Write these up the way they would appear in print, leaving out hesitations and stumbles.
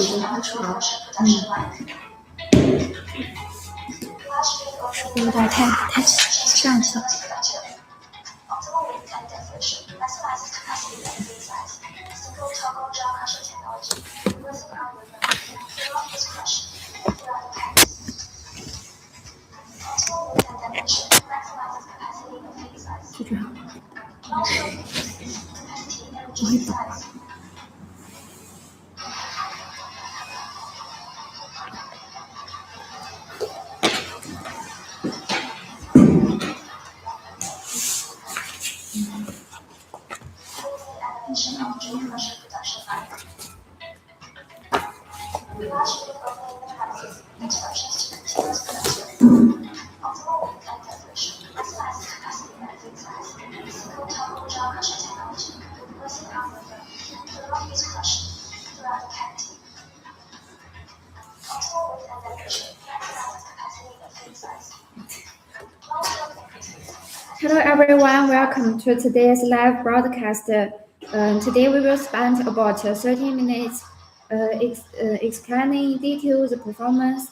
点太吵，有点太上去了。就这样，我会抖。Hello everyone, welcome to today's live broadcast. Today we will spend about 30 minutes explaining details, performance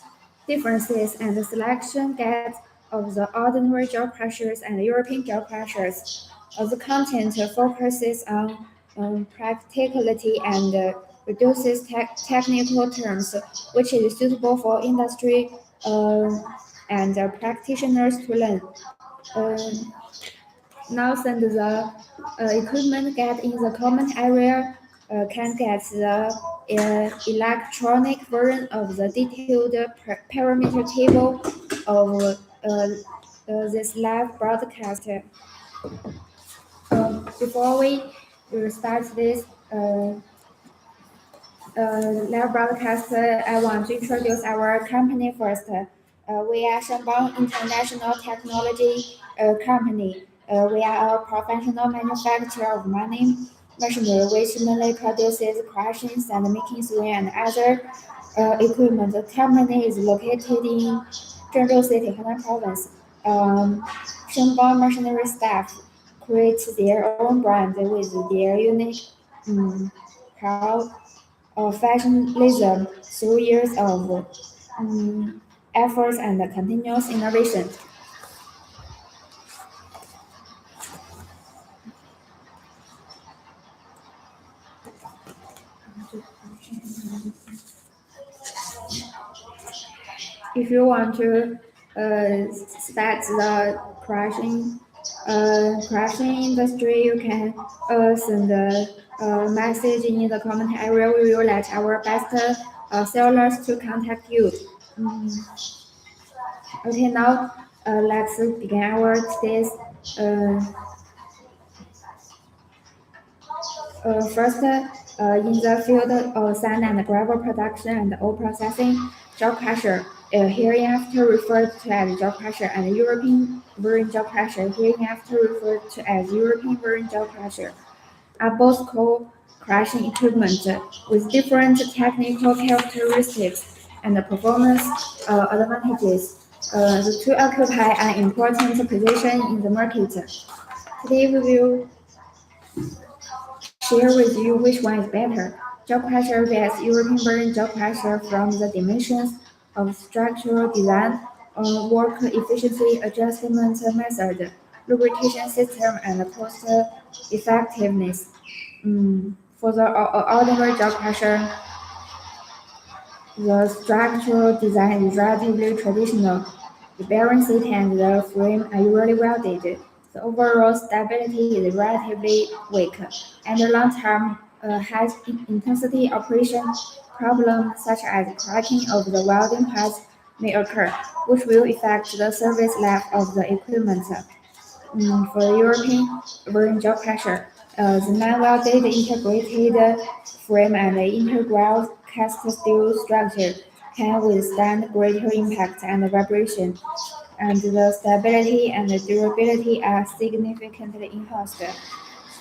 differences, and the selection guide of the ordinary jaw crushers and European jaw crushers. The content focuses on practicality and reduces technical terms, which is suitable for industry and practitioners to learn. Now send the equipment get in the comment area can get the electronic version of the detailed parameter table of this live broadcast. Before we start this live broadcast, I want to introduce our company first. We are Shanbang International Technology Company. We are a professional manufacturer of mining machinery, which mainly produces crushing and making swing and other equipment. The company is located in Zhengzhou City, Henan Province. Shanbang machinery staff create their own brand with their unique professionalism through years of efforts and continuous innovation. If you want to start the crushing industry, you can send a message in the comment area. We will let our best sellers to contact you. Okay, now let's begin our today's. First, in the field of sand and gravel production and ore processing, jaw crusher, hereinafter referred to as jaw crusher, and European version jaw crusher, hereinafter referred to as European version jaw crusher, are both coal crushing equipment with different technical characteristics and performance advantages. The two occupy an important position in the market. Today we will share with you which one is better. Jaw crusher vs European version jaw crusher from the dimensions of structural design, work efficiency adjustment method, lubrication system, and cost effectiveness. For the ordinary jaw crusher, the structural design is relatively traditional. The bearing seat and the frame are usually welded. The overall stability is relatively weak, and long-term high-intensity operation problems such as cracking of the welding pads may occur, which will affect the service life of the equipment. For the European version jaw crusher, the non-welded integrated frame and integral cast steel structure can withstand greater impact and vibration, and the stability and durability are significantly enhanced.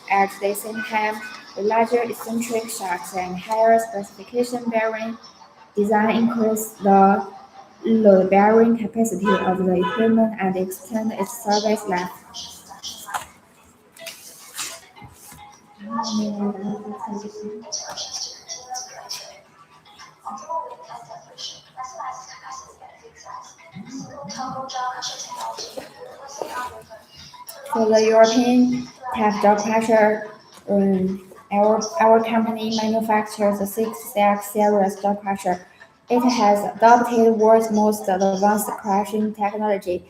At the same time, the larger eccentric shafts and higher specification bearing design increase the load bearing capacity of the equipment and extend its service life. For the European type jaw crusher, our company manufactures the 6CX series jaw crusher. It has adopted world's most advanced crushing technology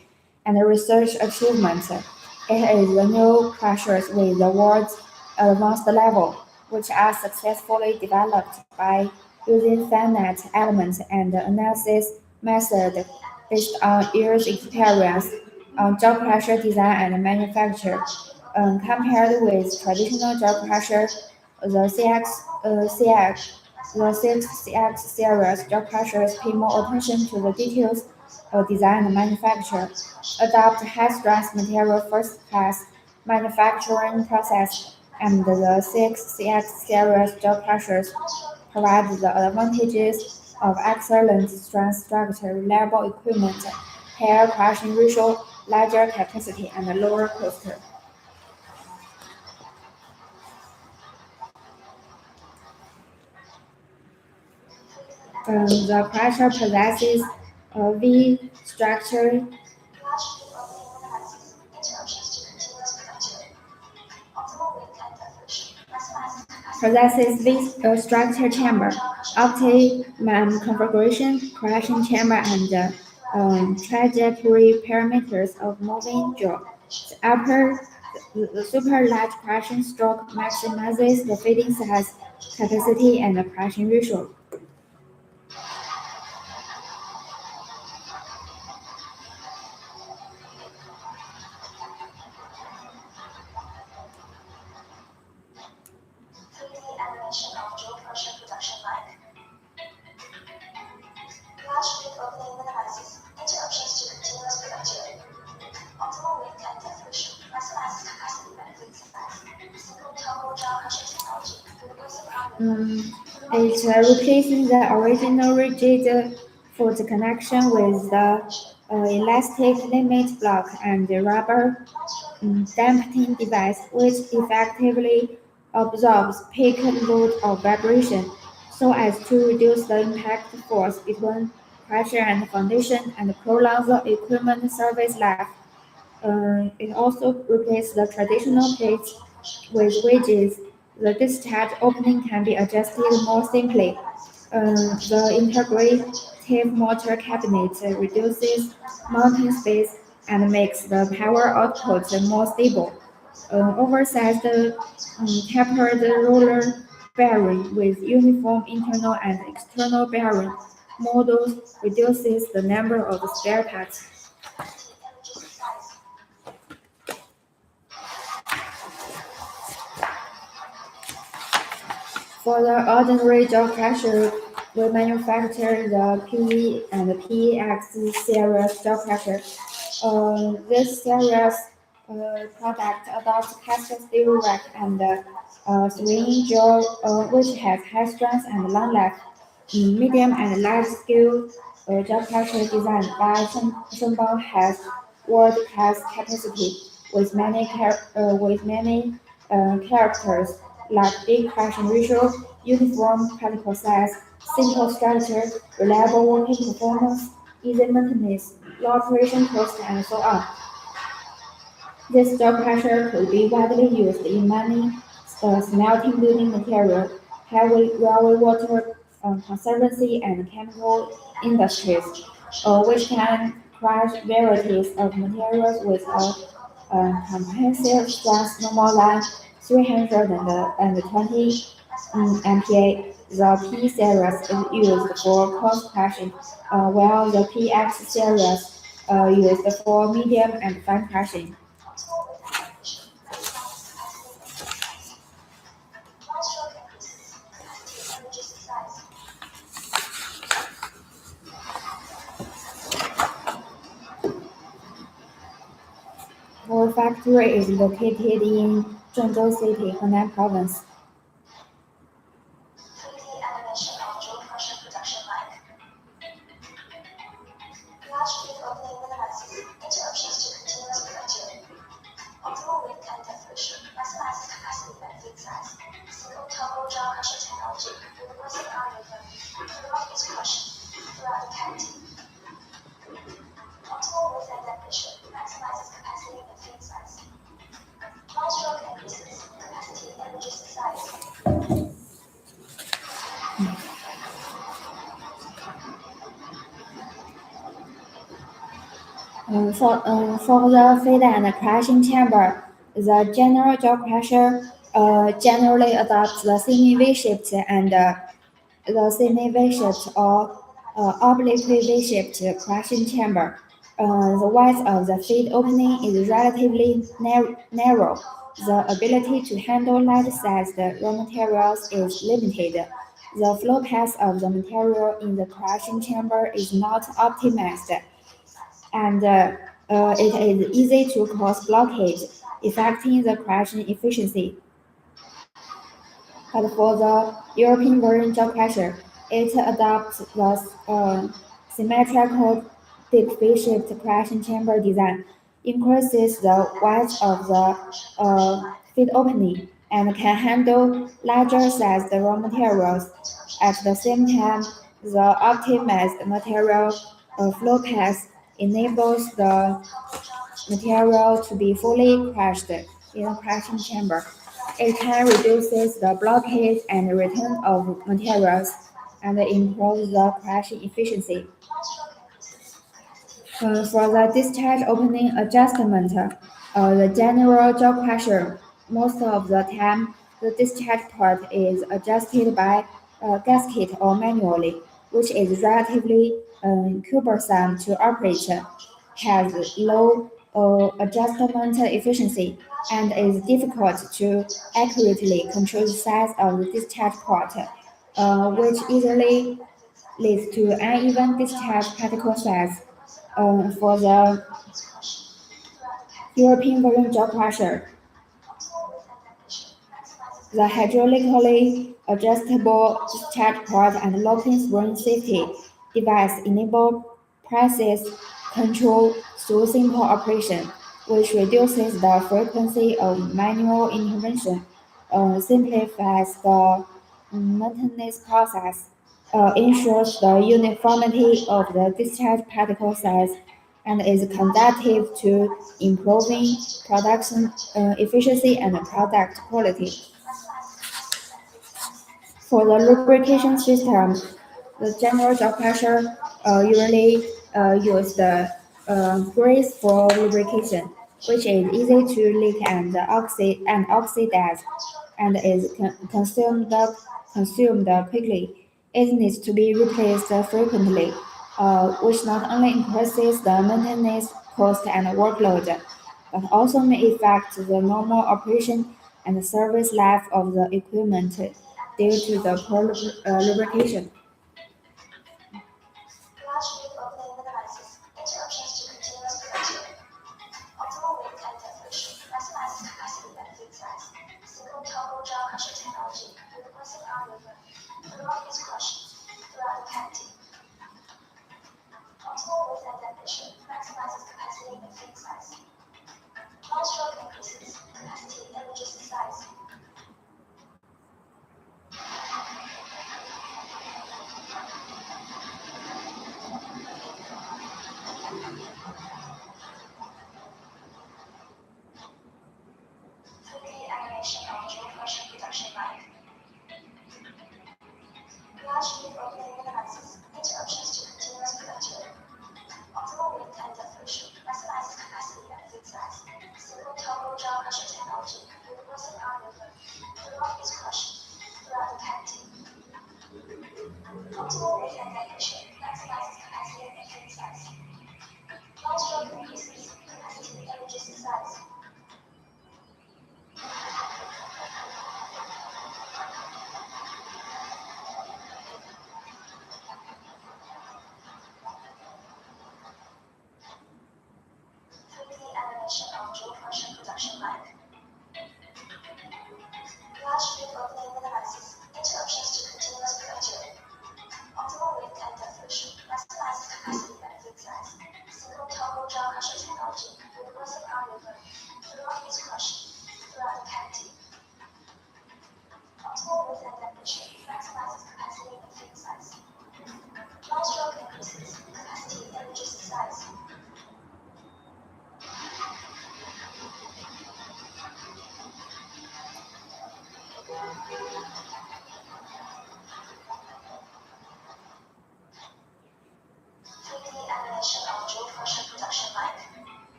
and research achievements. It is the new crushers with the world's advanced level, which are successfully developed by using finite elements and analysis method based on years' experience on jaw crusher design and manufacture. Compared with traditional jaw crusher, the the 6CX series jaw crushers pay more attention to the details of design and manufacture, adopt high-strength material first-class manufacturing process, and the 6CX series jaw crushers provide the advantages of excellent strength structure, reliable equipment, higher crushing ratio, larger capacity, and lower cost. The crusher possesses a V structure possesses this structure chamber, optimum configuration, crushing chamber, and trajectory parameters of moving jaw. The super large crushing stroke maximizes the feeding size, capacity, and the crushing ratio. Um, it's replacing the original rigid foot connection with the elastic limit block and the rubber damping device, which effectively absorbs peak load of vibration so as to reduce the impact force between pressure and foundation and prolong the equipment service life. It also replaces the traditional plates with wedges. The discharge opening can be adjusted more simply. The integrative motor cabinet reduces mounting space and makes the power output more stable. Oversized tapered roller bearing with uniform internal and external bearing models reduces the number of spare parts. For the ordinary jaw crusher, we manufacture the PE and PX series jaw crusher. This series product adopts cast steel rack and swing jaw, which has high strength and long life. Medium and large scale jaw crusher designed by Shenbao has world-class capacity with many characters like big crushing ratio, uniform particle size, simple structure, reliable working performance, easy maintenance, low operation cost, and so on. This jaw crusher could be widely used in many smelting building material, heavy railway water conservancy, and chemical industries, which can crush varieties of materials with a comprehensive strength no more than 320 MPa. The P series is used for coarse crushing, while the PX series used for medium and fine crushing. Our factory is located in Zhengzhou City, Henan Province. For the feed and crushing chamber, the general jaw crusher generally adopts the semi-V-shaped and the semi-V-shaped or obliquely V-shaped crushing chamber. The width of the feed opening is relatively narrow. The ability to handle large-sized raw materials is limited. The flow path of the material in the crushing chamber is not optimized, and it is easy to cause blockage, affecting the crushing efficiency. But for the European version jaw crusher, it adopts the symmetrical deep V-shaped crushing chamber design, increases the width of the feed opening, and can handle larger sized raw materials. At the same time, the optimized material flow path enables the material to be fully crushed in a crushing chamber. It can reduce the blockage and return of materials and improve the crushing efficiency. For the discharge opening adjustment, the general jaw crusher, most of the time the discharge port is adjusted by gasket or manually, which is relatively cumbersome to operate, has low adjustment efficiency, and is difficult to accurately control the size of the discharge port, which easily leads to uneven discharge particle size. For the European version jaw crusher, the hydraulically adjustable discharge port and locking spring safety device enable process control through simple operation, which reduces the frequency of manual intervention, simplifies the maintenance process, ensures the uniformity of the discharge particle size, and is conducive to improving production efficiency and product quality. For the lubrication system, the general jaw crusher usually use the grease for lubrication, which is easy to leak and oxidize, and is consumed quickly. It needs to be replaced frequently, which not only increases the maintenance cost and workload, but also may affect the normal operation and service life of the equipment due to the poor lubrication.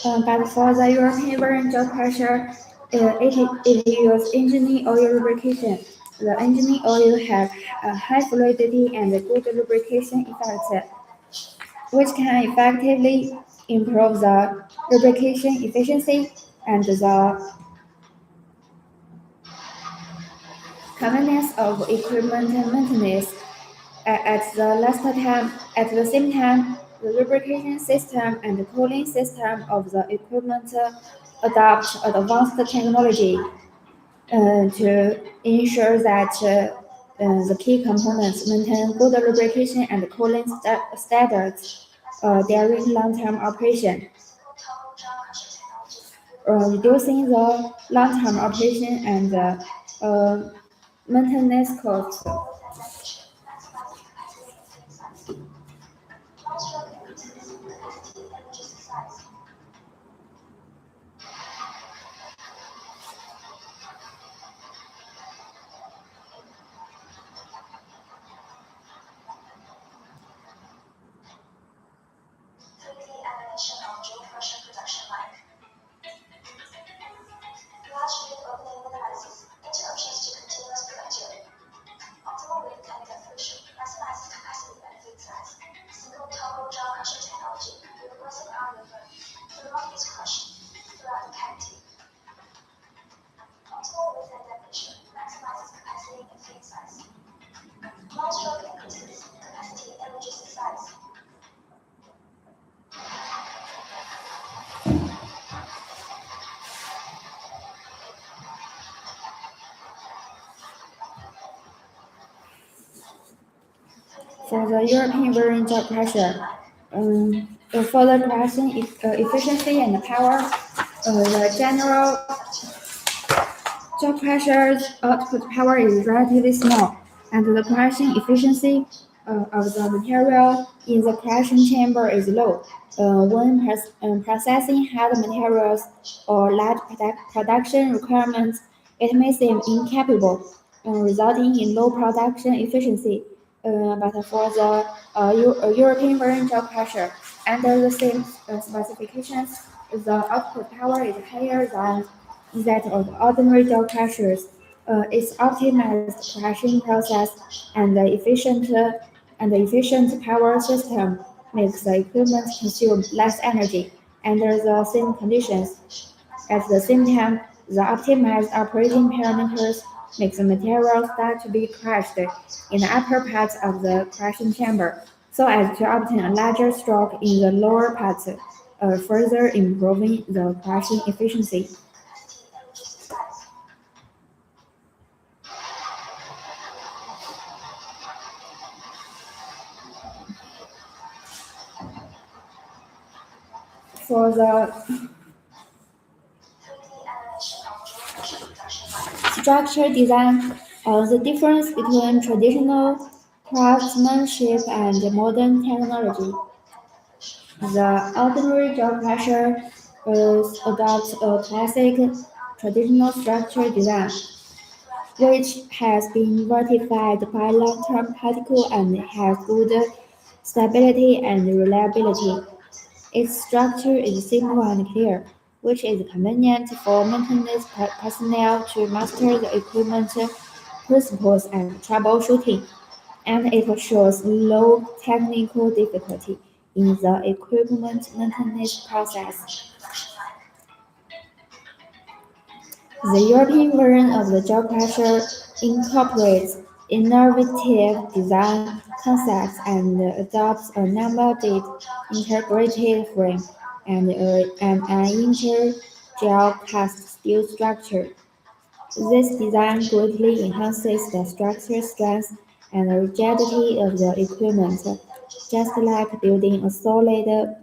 But for the European variant job pressure, it uses engine oil lubrication. The engine oil has a high fluidity and good lubrication effect, which can effectively improve the lubrication efficiency and the convenience of equipment maintenance. At the same time, the lubrication system and the cooling system of the equipment adopt advanced technology to ensure that the key components maintain good lubrication and cooling standards during long-term operation, reducing the long-term operation and maintenance costs. For the European variant of pressure, for the production efficiency and power, the general job pressure's output power is relatively small, and the crushing efficiency of the material in the crushing chamber is low. When processing hard materials or large production requirements, it may seem incapable, resulting in low production efficiency. But for the European variant of pressure, under the same specifications, the output power is higher than that of ordinary jaw crushers. Its optimized crushing process and the efficient power system makes the equipment consume less energy under the same conditions. At the same time, the optimized operating parameters make the material start to be crushed in the upper parts of the crushing chamber, so as to obtain a larger stroke in the lower parts, further improving the crushing efficiency. For the structure design, the difference between traditional craftsmanship and modern technology. The ordinary jaw crusher adopts a classic traditional structure design, which has been verified by long-term particle and has good stability and reliability. Its structure is simple and clear, which is convenient for maintenance personnel to master the equipment principles and troubleshooting, and it shows low technical difficulty in the equipment maintenance process. The European version of the jaw crusher incorporates innovative design concepts and adopts a number-date integrated frame and an inter-gel cast steel structure. This design greatly enhances the structural strength and rigidity of the equipment, just like building a solid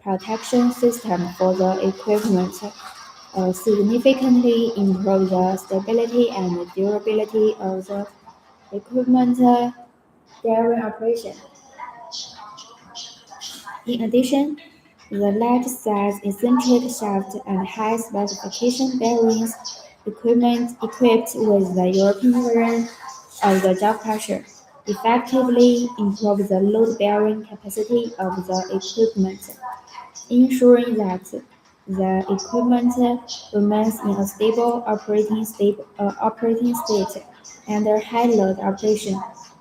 protection system for the equipment. Significantly improve the stability and durability of the equipment during operation. In addition, the large-size eccentric shaft and high-specification bearings equipment equipped with the European version of the jaw crusher effectively improve the load-bearing capacity of the equipment, ensuring that the equipment remains in a stable operating state under high load operation,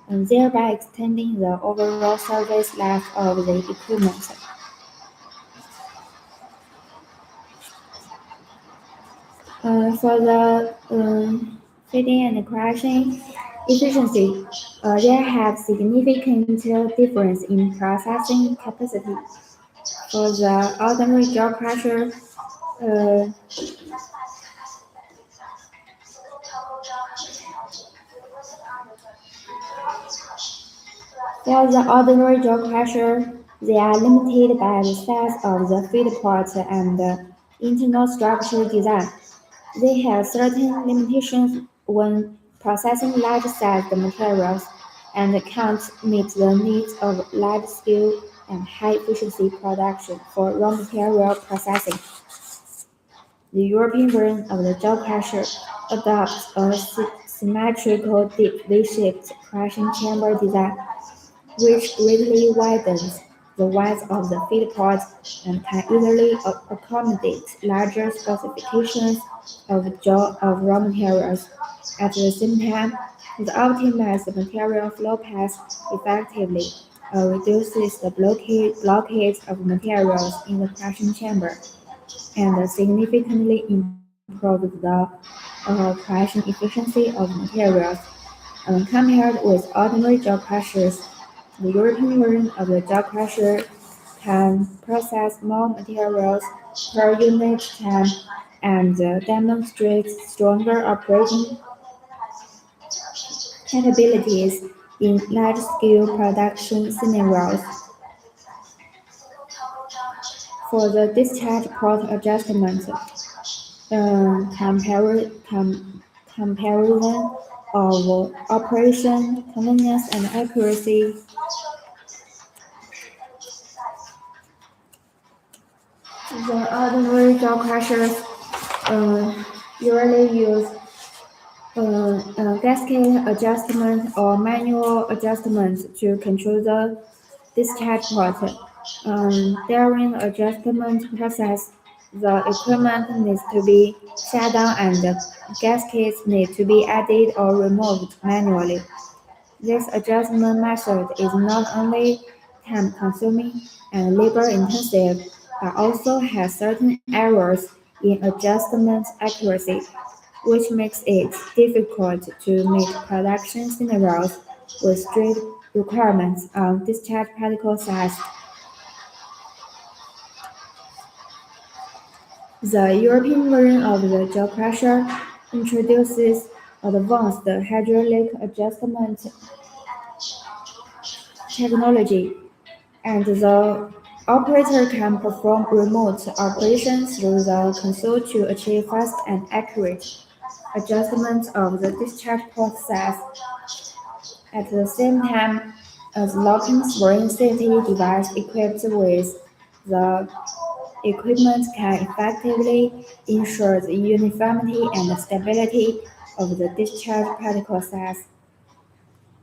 and thereby extending the overall service life of the equipment. For the feeding and crushing efficiency, there have significant difference in processing capacity. For the ordinary jaw crusher, uh, for the ordinary jaw crusher, they are limited by the size of the feed pot and the internal structure design. They have certain limitations when processing large-sized materials and can't meet the needs of large-scale and high-efficiency production for raw material processing. The European version of the jaw crusher adopts a symmetrical deep V-shaped crushing chamber design, which greatly widens the width of the feed pot and can easily accommodate larger specifications of raw materials. At the same time, it optimizes the material flow path effectively, reduces the blockage of materials in the crushing chamber, and significantly improves the crushing efficiency of materials. Compared with ordinary jaw crushers, the European version of the jaw crusher can process more materials per unit time and demonstrates stronger operating capabilities in large-scale production scenarios. For the discharge port adjustment, comparison of operation, convenience, and accuracy. The ordinary jaw crushers usually use cascade adjustment or manual adjustment to control the discharge port. During the adjustment process, the equipment needs to be shut down and the gaskets need to be added or removed manually. This adjustment method is not only time-consuming and labor-intensive, but also has certain errors in adjustment accuracy, which makes it difficult to meet production scenarios with strict requirements on discharge particle size. The European version of the jaw crusher introduces advanced hydraulic adjustment technology, and the operator can perform remote operations through the console to achieve fast and accurate adjustment of the discharge port size. At the same time, as locking spring safety device equipped with the equipment can effectively ensure the uniformity and stability of the discharge particle size.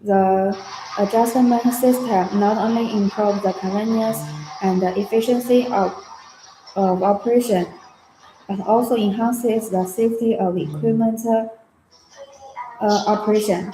The adjustment system not only improves the convenience and the efficiency of operation, but also enhances the safety of equipment operation.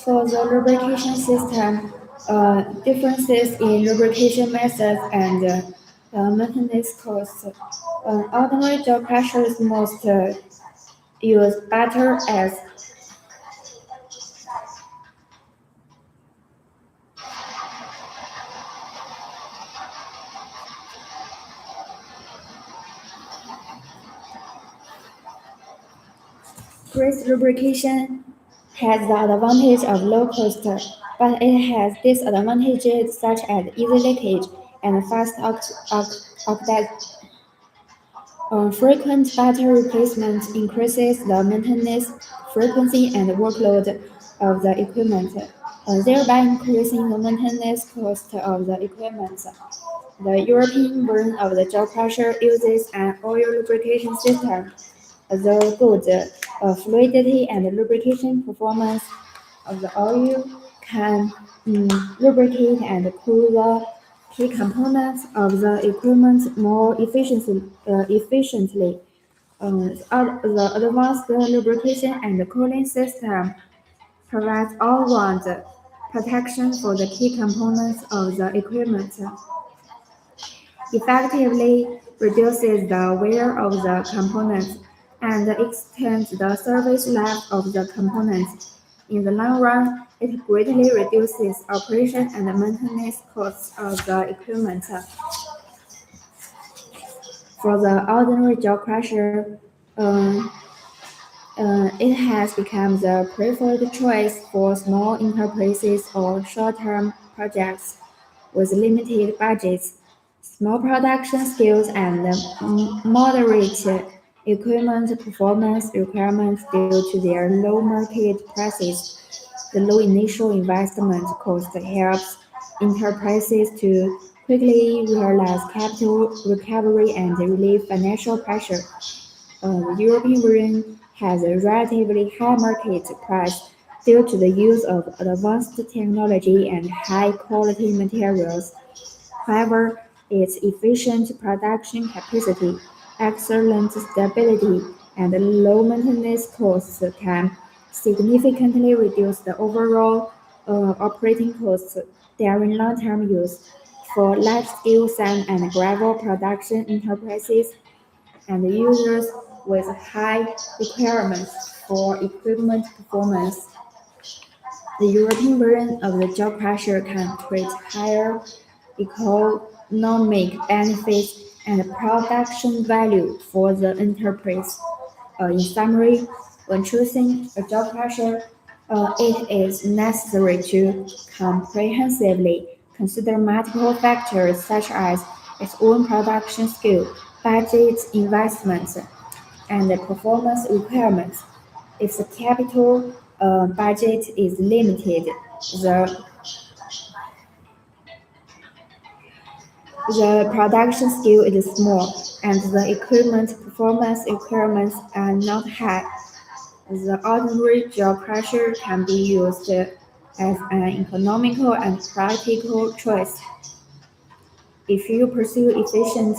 For the lubrication system, differences in lubrication methods and maintenance costs. Ordinary jaw crushers most use butter as Grease lubrication has the advantage of low cost, but it has disadvantages such as easy leakage and fast oxidation. Frequent battery replacement increases the maintenance frequency and workload of the equipment, thereby increasing the maintenance cost of the equipment. The European version of the jaw crusher uses an oil lubrication system. The good fluidity and lubrication performance of the oil can lubricate and cool the key components of the equipment more efficiently. The advanced lubrication and cooling system provides all-round protection for the key components of the equipment, effectively reduces the wear of the components, and extends the service life of the components. In the long run, it greatly reduces operation and maintenance costs of the equipment. For the ordinary jaw crusher, uh, it has become the preferred choice for small enterprises or short-term projects with limited budgets, small production skills, and moderate equipment performance requirements due to their low market prices. The low initial investment cost helps enterprises to quickly realize capital recovery and relieve financial pressure. The European version has a relatively high market price due to the use of advanced technology and high-quality materials. However, its efficient production capacity, excellent stability, and low maintenance costs can significantly reduce the overall operating costs during long-term use. For large-scale sand and gravel production enterprises, and users with high requirements for equipment performance. The European version of the jaw crusher can create higher economic benefits and production value for the enterprise. In summary, when choosing a jaw crusher, it is necessary to comprehensively consider multiple factors such as its own production scale, budget investments, and the performance requirements. If the capital budget is limited, the, the production scale is small, and the equipment performance requirements are not high. The ordinary jaw crusher can be used as an economical and practical choice if you pursue efficient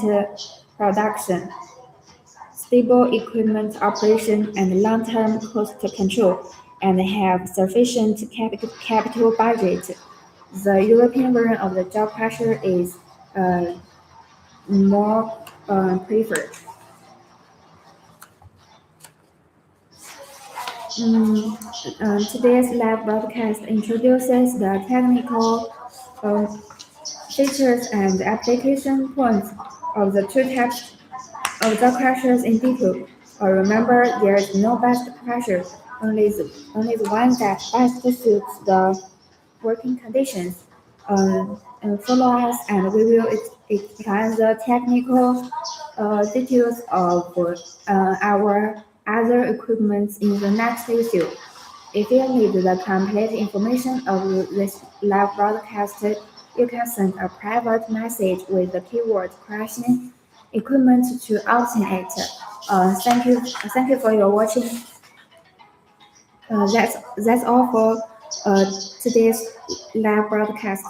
production, stable equipment operation, and long-term cost control, and have sufficient capital budget. The European version of the jaw crusher is uh, more preferred. Today's live broadcast introduces the technical uh, features and application points of the two types of the crushers in detail. Remember, there is no best crusher, only the one that best suits the working conditions. Follow us and we will explain the technical details of our other equipment in the next issue. If you need the complete information of this live broadcast, you can send a private message with the keyword crushing equipment to obtain it. Thank you for your watching. That's all for today's live broadcast.